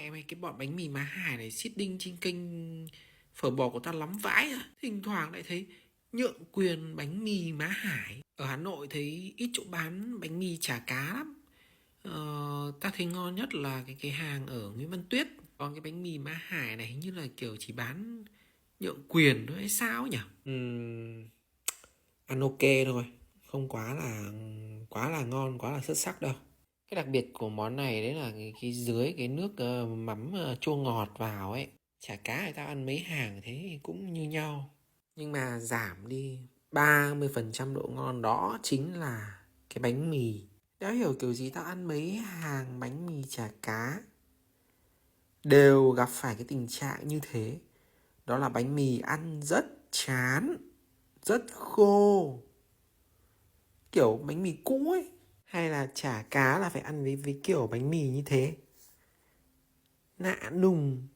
mẹ mày, cái bọn bánh mì má Hải này seeding trên kênh phở bò của tao lắm vãi à. Thỉnh thoảng lại thấy nhượng quyền bánh mì má Hải. Ở Hà Nội thấy ít chỗ bán bánh mì chả cá lắm. Ta thấy ngon nhất là cái hàng ở Nguyễn Văn Tuyết. Còn cái bánh mì má Hải này hình như là kiểu chỉ bán nhượng quyền thôi hay sao nhỉ? Ăn ok thôi, không quá là ngon, quá là xuất sắc đâu. Cái đặc biệt của món này đấy là cái dưới cái nước mắm chua ngọt vào ấy. Chả cá thì tao ăn mấy hàng thế thì cũng như nhau. Nhưng mà giảm đi 30% độ ngon, đó chính là cái bánh mì. Đã hiểu kiểu gì tao ăn mấy hàng bánh mì chả cá đều gặp phải cái tình trạng như thế. Đó là bánh mì ăn rất chán, rất khô, kiểu bánh mì cũ ấy. Hay là chả cá là phải ăn với kiểu bánh mì như thế, nạ nùng.